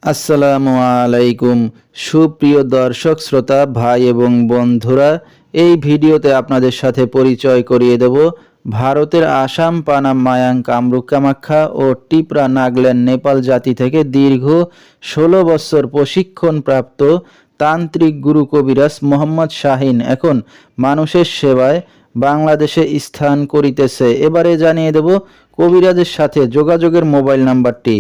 আসসালামু আলাইকুম সুপ্রিয় দর্শক শ্রোতা ভাই এবং বন্ধুরা, এই ভিডিওতে আপনাদের সাথে পরিচয় করিয়ে দেব ভারতের আসাম, পানাম, মায়াং, কামরূপ, কামাখ্যা ও টিপরা, নাগাল্যান্ড, নেপাল জাতি থেকে দীর্ঘ 16 বছর প্রশিক্ষণপ্রাপ্ত তান্ত্রিক গুরু কবিরাজ মোহাম্মদ শাহিন এখন মানুষের সেবায় বাংলাদেশে স্থান করিতেছে। এবারে জানিয়ে দেব কবিরাজের সাথে যোগাযোগের মোবাইল নাম্বারটি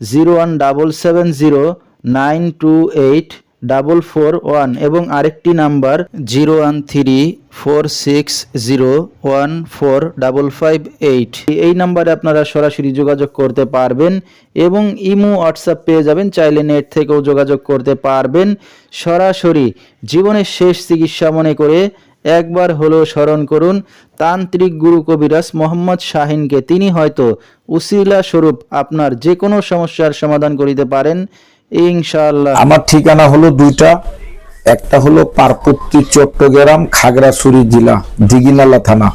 01709284441 এবং আরেকটি নাম্বার 01346014558। এই নাম্বারে আপনারা সরাসরি যোগাযোগ করতে পারবেন এবং ইমো হোয়াটসঅ্যাপ পেয়ে যাবেন, চাইলে নেট থেকেও যোগাযোগ করতে পারবেন। সরাসরি জীবনের শেষ চিকিৎসা মনে করে একবার হলো স্মরণ করুন তান্ত্রিক গুরু কবিরাজ মোহাম্মদ শাহিনকে। তিনি হয়তো উসিলা স্বরূপ আপনার যে কোনো সমস্যার সমাধান করিতে পারেন ইনশাআল্লাহ। আমার ঠিকানা হলো দুইটা, একটা হলো পার্বতী, চট্টগ্রাম, খাগড়াছড়ি জেলা, দিঘিনালা থানা,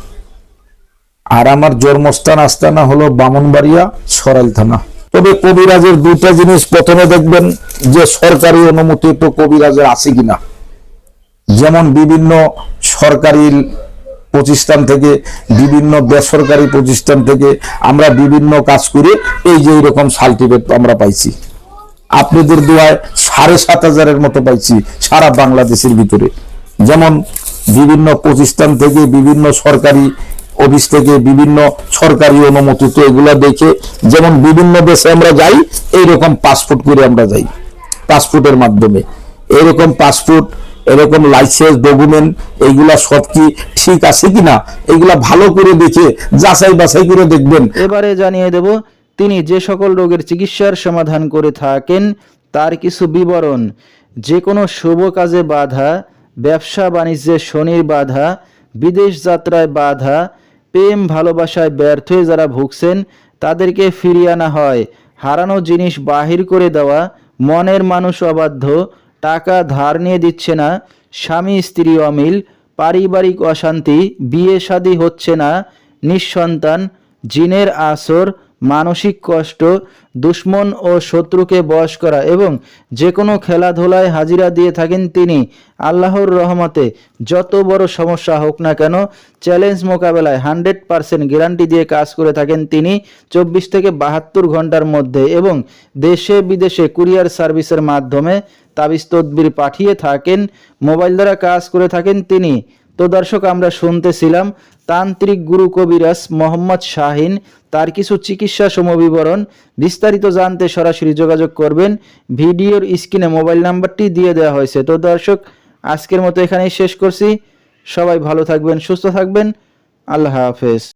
আর আমার জন্মস্থান আস্তানা হলো বামনবাড়িয়া, সরাইল থানা। তবে কবিরাজের দুইটা জিনিস, প্রথমে দেখবেন যে সরকারি অনুমতি তো কবিরাজের আছে কিনা। যেমন বিভিন্ন সরকারি প্রতিষ্ঠান থেকে, বিভিন্ন বেসরকারি প্রতিষ্ঠান থেকে আমরা বিভিন্ন কাজ করে এই যে এইরকম সার্টিফিকেট আমরা পাইছি। আপনাদের দোয়ায় ৭,৫০০-এর মতো পাইছি সারা বাংলাদেশের ভিতরে। যেমন বিভিন্ন প্রতিষ্ঠান থেকে, বিভিন্ন সরকারি অফিস থেকে, বিভিন্ন সরকারি অনুমতি, তো এগুলো দেখে যেমন বিভিন্ন দেশে আমরা যাই এইরকম পাসপোর্ট করে আমরা যাই, পাসপোর্টের মাধ্যমে। এইরকম পাসপোর্ট, এরকম লাইসেন্স, ডকুমেন্ট, এইগুলা সব কি ঠিক আছে কিনা এইগুলা ভালো করে দেখে যাচাই বাছাই করে দেখবেন। এবারে জানিয়ে দেব তিনি যে সকল রোগের চিকিৎসার সমাধান করে থাকেন তার কিছু বিবরণ। যে কোনো শুভ কাজে বাধা, ব্যবসা বাণিজ্যে শনির বাধা, বিদেশ যাত্রায় বাধা, প্রেম ভালোবাসায় ব্যর্থ হয়ে যারা ভুগছেন তাদেরকে ফিরিয়ে আনা হয়, হারানো জিনিস বাহির করে দেওয়া, মনের মানুষ অবাধ্য, টাকা ধার নিয়ে দিচ্ছে না, স্বামী স্ত্রী অমিল, পারিবারিক অশান্তি, বিয়ে শাদী হচ্ছে না, নিঃসন্তান, জিনের আসর, মানসিক কষ্ট, দুশ্মন ও শত্রুকে বশ করা এবং যে কোনো খেলাধুলায় হাজিরা দিয়ে থাকেন তিনি। আল্লাহর রহমতে যত বড় সমস্যা হোক না কেন চ্যালেঞ্জ মোকাবেলায় 100% গ্যারান্টি দিয়ে কাজ করে থাকেন তিনি 24 থেকে 72 ঘন্টার মধ্যে, এবং দেশে বিদেশে কুরিয়ার সার্ভিসের মাধ্যমে তাবিজ তদবির পাঠিয়ে থাকেন, মোবাইল দ্বারা কাজ করে থাকেন তিনি। তো দর্শক, আমরা শুনতেছিলাম তান্ত্রিক গুরু কবিরাজ মোহাম্মদ শাহিন, তার কিছু চিকিৎসা সমবিবরণ। বিস্তারিত জানতে সরাসরি যোগাযোগ করবেন, ভিডিওর স্ক্রিনে মোবাইল নাম্বারটি দিয়ে দেওয়া হয়েছে। তো দর্শক, আজকের মতো এখানেই শেষ করছি। সবাই ভালো থাকবেন, সুস্থ থাকবেন, আল্লাহ হাফেজ।